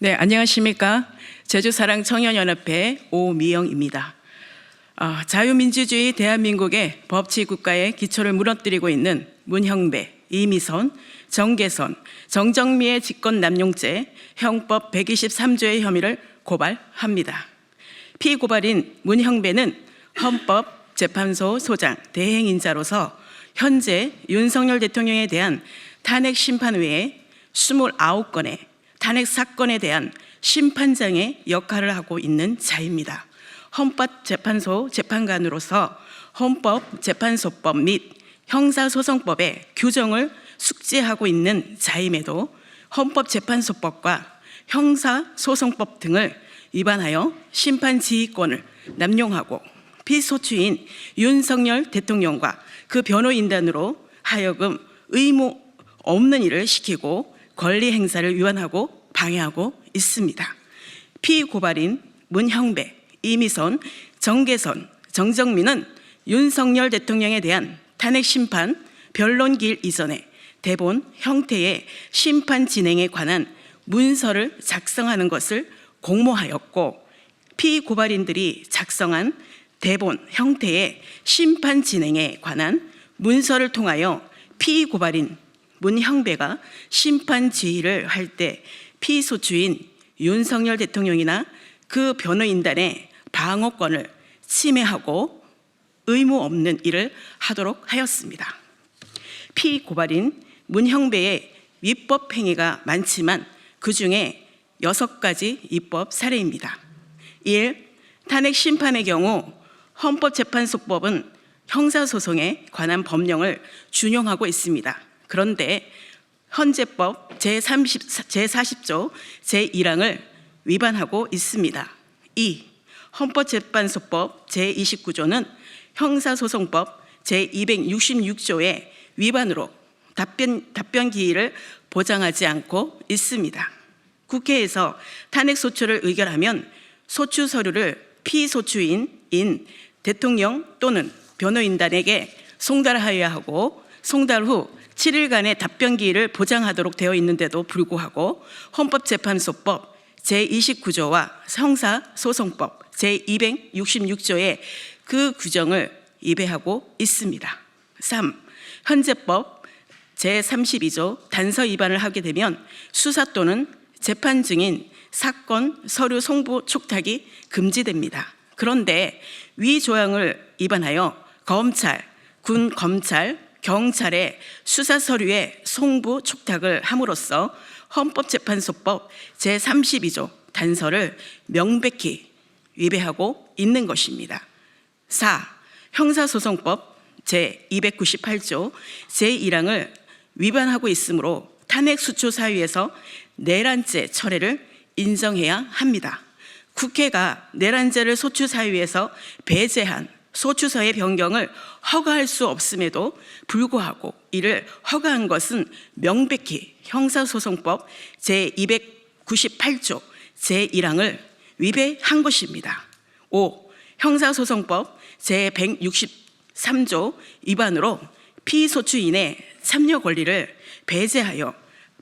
네, 안녕하십니까. 제주사랑청년연합회 오미영입니다. 자유민주주의 대한민국의 법치국가의 기초를 무너뜨리고 있는 문형배, 이미선, 정계선, 정정미의 직권남용죄 형법 123조의 혐의를 고발합니다. 피고발인 문형배는 헌법재판소 소장 대행인자로서 현재 윤석열 대통령에 대한 탄핵 심판 외에 29건의 탄핵 사건에 대한 심판장의 역할을 하고 있는 자입니다. 헌법재판소 재판관으로서 헌법재판소법 및 형사소송법의 규정을 숙지하고 있는 자임에도 헌법재판소법과 형사소송법 등을 위반하여 심판지휘권을 남용하고 피소추인 윤석열 대통령과 그 변호인단으로 하여금 의무 없는 일을 시키고 권리 행사를 위반하고 방해하고 있습니다. 피고발인 문형배, 이미선, 정계선, 정정민은 윤석열 대통령에 대한 탄핵 심판 변론기일 이전에 대본 형태의 심판 진행에 관한 문서를 작성하는 것을 공모하였고, 피고발인들이 작성한 대본 형태의 심판 진행에 관한 문서를 통하여 피고발인 문형배가 심판 지휘를 할 때 피소추인 윤석열 대통령이나 그 변호인단의 방어권을 침해하고 의무 없는 일을 하도록 하였습니다. 피고발인 문형배의 위법 행위가 많지만 그 중에 6가지 위법 사례입니다. 1. 탄핵 심판의 경우 헌법재판소법은 형사소송에 관한 법령을 준용하고 있습니다. 그런데 헌재법 제40조 제1항을 위반하고 있습니다. 2. 헌법재판소법 제29조는 형사소송법 제266조의 위반으로 답변 기일을 보장하지 않고 있습니다. 국회에서 탄핵 소추를 의결하면 소추 서류를 피소추인인 대통령 또는 변호인단에게 송달하여야 하고, 송달 후 7일간의 답변 기일을 보장하도록 되어 있는데도 불구하고 헌법재판소법 제29조와 형사소송법 제266조의 그 규정을 위배하고 있습니다. 3. 헌재법 제32조 단서 위반을 하게 되면 수사 또는 재판 중인 사건 서류 송부 촉탁이 금지됩니다. 그런데 위 조항을 위반하여 검찰, 군 검찰, 경찰의 수사 서류의 송부 촉탁을 함으로써 헌법재판소법 제32조 단서를 명백히 위배하고 있는 것입니다. 4. 형사소송법 제298조 제1항을 위반하고 있으므로 탄핵 수초 사유에서 내란죄 철회를 인정해야 합니다. 국회가 내란죄를 소추 사유에서 배제한 소추서의 변경을 허가할 수 없음에도 불구하고 이를 허가한 것은 명백히 형사소송법 제298조 제1항을 위배한 것입니다. 5. 형사소송법 제163조 위반으로 피소추인의 참여 권리를 배제하여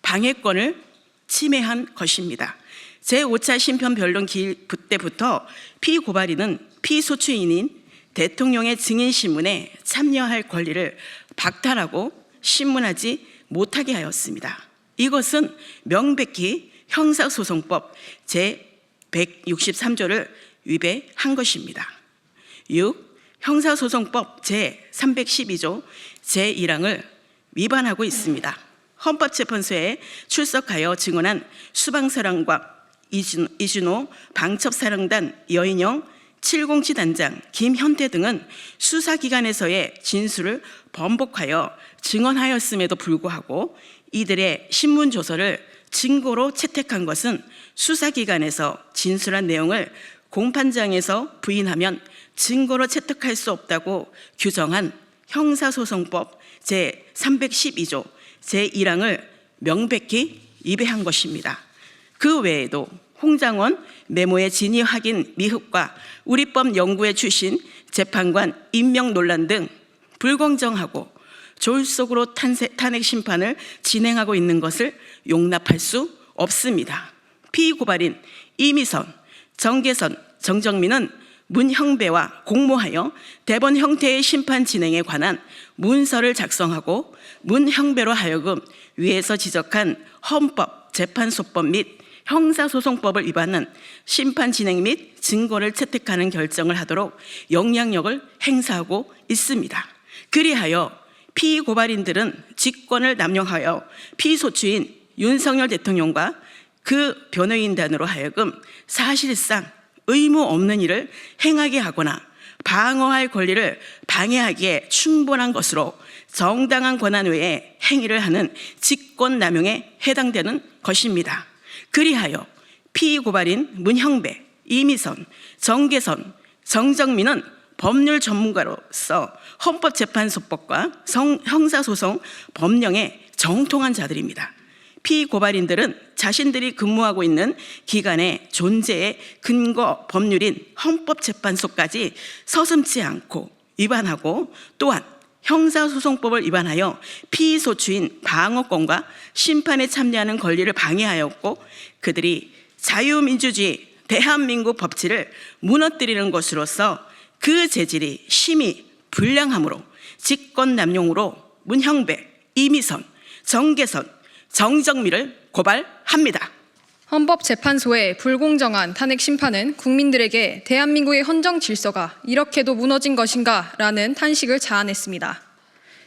방해권을 침해한 것입니다. 제5차 심판 변론 기일 때부터 피고발인은 피소추인인 대통령의 증인 신문에 참여할 권리를 박탈하고 신문하지 못하게 하였습니다. 이것은 명백히 형사소송법 제163조를 위배한 것입니다. 6. 형사소송법 제312조 제1항을 위반하고 있습니다. 헌법재판소에 출석하여 증언한 수방사령관 이준호 방첩사령단 여인영 707 단장 김현태 등은 수사기관에서의 진술을 번복하여 증언하였음에도 불구하고 이들의 신문조서를 증거로 채택한 것은 수사기관에서 진술한 내용을 공판장에서 부인하면 증거로 채택할 수 없다고 규정한 형사소송법 제312조 제1항을 명백히 위배한 것입니다. 그 외에도 홍장원 메모의 진위 확인 미흡과 우리법 연구회 출신 재판관 임명 논란 등 불공정하고 졸속으로 탄핵 심판을 진행하고 있는 것을 용납할 수 없습니다. 피고발인 이미선, 정계선, 정정민은 문형배와 공모하여 대법 형태의 심판 진행에 관한 문서를 작성하고 문형배로 하여금 위에서 지적한 헌법, 재판소법 및 형사소송법을 위반한 심판 진행 및 증거를 채택하는 결정을 하도록 영향력을 행사하고 있습니다. 그리하여 피고발인들은 직권을 남용하여 피소추인 윤석열 대통령과 그 변호인단으로 하여금 사실상 의무 없는 일을 행하게 하거나 방어할 권리를 방해하기에 충분한 것으로 정당한 권한 외에 행위를 하는 직권남용에 해당되는 것입니다. 그리하여 피고발인 문형배, 이미선, 정계선, 정정민은 법률 전문가로서 헌법재판소법과 형사소송 법령에 정통한 자들입니다. 피고발인들은 자신들이 근무하고 있는 기관의 존재의 근거 법률인 헌법재판소까지 서슴지 않고 위반하고, 또한 형사소송법을 위반하여 피소추인 방어권과 심판에 참여하는 권리를 방해하였고, 그들이 자유민주주의 대한민국 법치를 무너뜨리는 것으로서 그 재질이 심히 불량하므로 직권남용으로 문형배, 이미선, 정계선, 정정미를 고발합니다. 헌법재판소의 불공정한 탄핵 심판은 국민들에게 대한민국의 헌정 질서가 이렇게도 무너진 것인가 라는 탄식을 자아냈습니다.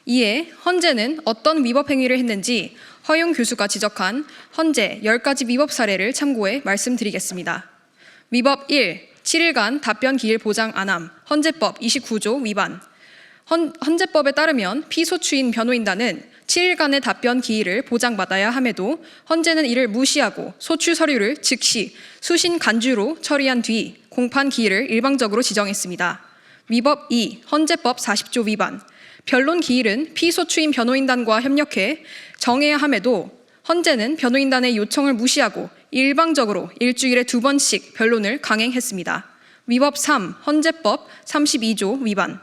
이에 헌재는 어떤 위법 행위를 했는지 허용 교수가 지적한 헌재 10가지 위법 사례를 참고해 말씀드리겠습니다. 위법 1. 7일간 답변 기일 보장 안함, 헌재법 29조 위반. 헌재법에 따르면 피소추인 변호인단은 7일간의 답변 기일을 보장받아야 함에도 헌재는 이를 무시하고 소추 서류를 즉시 수신 간주로 처리한 뒤 공판 기일을 일방적으로 지정했습니다. 위법 2. 헌재법 40조 위반. 변론 기일은 피소추인 변호인단과 협력해 정해야 함에도 헌재는 변호인단의 요청을 무시하고 일방적으로 일주일에 2번씩 변론을 강행했습니다. 위법 3. 헌재법 32조 위반.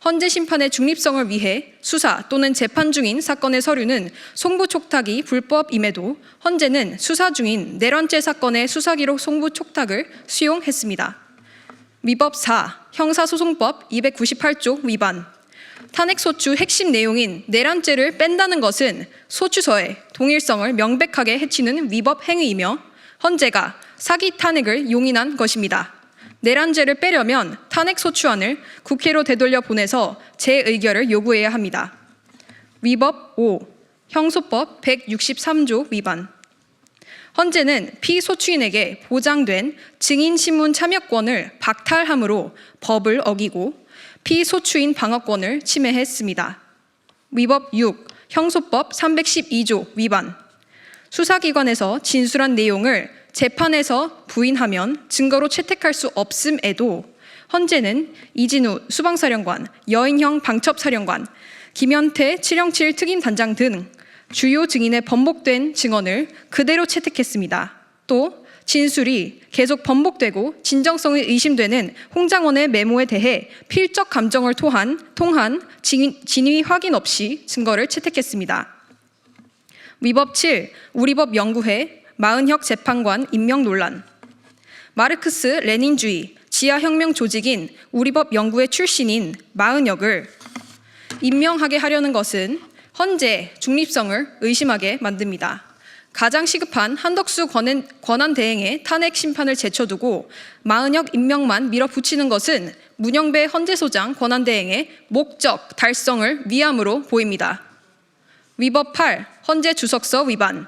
헌재 심판의 중립성을 위해 수사 또는 재판 중인 사건의 서류는 송부 촉탁이 불법임에도 헌재는 수사 중인 내란죄 사건의 수사기록 송부 촉탁을 수용했습니다. 위법 4. 형사소송법 298조 위반. 탄핵소추 핵심 내용인 내란죄를 뺀다는 것은 소추서의 동일성을 명백하게 해치는 위법 행위이며 헌재가 사기 탄핵을 용인한 것입니다. 내란죄를 빼려면 탄핵소추안을 국회로 되돌려 보내서 재의결을 요구해야 합니다. 위법 5. 형소법 163조 위반. 헌재는 피소추인에게 보장된 증인신문 참여권을 박탈함으로 법을 어기고 피소추인 방어권을 침해했습니다. 위법 6. 형소법 312조 위반. 수사기관에서 진술한 내용을 재판에서 부인하면 증거로 채택할 수 없음에도 헌재는 이진우 수방사령관, 여인형 방첩사령관, 김현태 707 특임단장 등 주요 증인의 번복된 증언을 그대로 채택했습니다. 또 진술이 계속 번복되고 진정성이 의심되는 홍장원의 메모에 대해 필적 감정을 통한 진위 확인 없이 증거를 채택했습니다. 위법 7. 우리법 연구회 마은혁 재판관 임명 논란. 마르크스 레닌주의 지하혁명 조직인 우리법 연구회 출신인 마은혁을 임명하게 하려는 것은 헌재 중립성을 의심하게 만듭니다. 가장 시급한 한덕수 권한대행의 탄핵 심판을 제쳐두고 마은혁 임명만 밀어붙이는 것은 문형배 헌재소장 권한대행의 목적 달성을 위함으로 보입니다. 위법 8. 헌재 주석서 위반.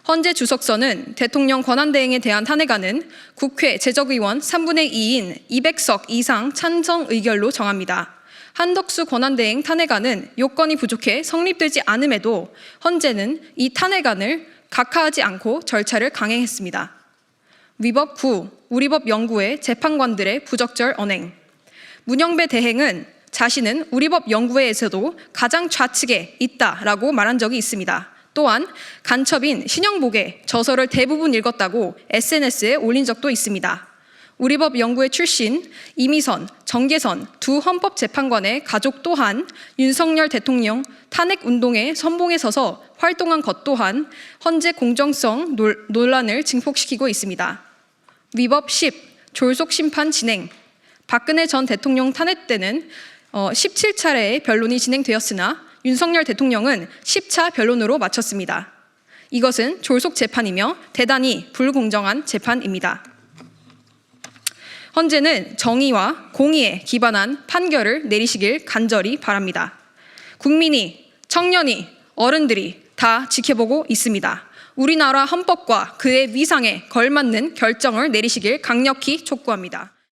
헌재 주석서는 대통령 권한대행에 대한 탄핵안은 국회 제적의원 3분의 2인 200석 이상 찬성 의결로 정합니다. 한덕수 권한대행 탄핵안은 요건이 부족해 성립되지 않음에도 헌재는 이 탄핵안을 각하하지 않고 절차를 강행했습니다. 위법 9. 우리법 연구회 재판관들의 부적절 언행. 문형배 대행은 자신은 우리법 연구회에서도 가장 좌측에 있다라고 말한 적이 있습니다. 또한 간첩인 신영복의 저서를 대부분 읽었다고 SNS에 올린 적도 있습니다. 우리법 연구회 출신 이미선, 정계선 두 헌법재판관의 가족 또한 윤석열 대통령 탄핵 운동의 선봉에 서서 활동한 것 또한 헌재 공정성 논란을 증폭시키고 있습니다. 위법 10. 졸속 심판 진행. 박근혜 전 대통령 탄핵 때는 17차례의 변론이 진행되었으나 윤석열 대통령은 10차 변론으로 마쳤습니다. 이것은 졸속 재판이며 대단히 불공정한 재판입니다. 헌재는 정의와 공의에 기반한 판결을 내리시길 간절히 바랍니다. 국민이, 청년이, 어른들이 다 지켜보고 있습니다. 우리나라 헌법과 그의 위상에 걸맞는 결정을 내리시길 강력히 촉구합니다.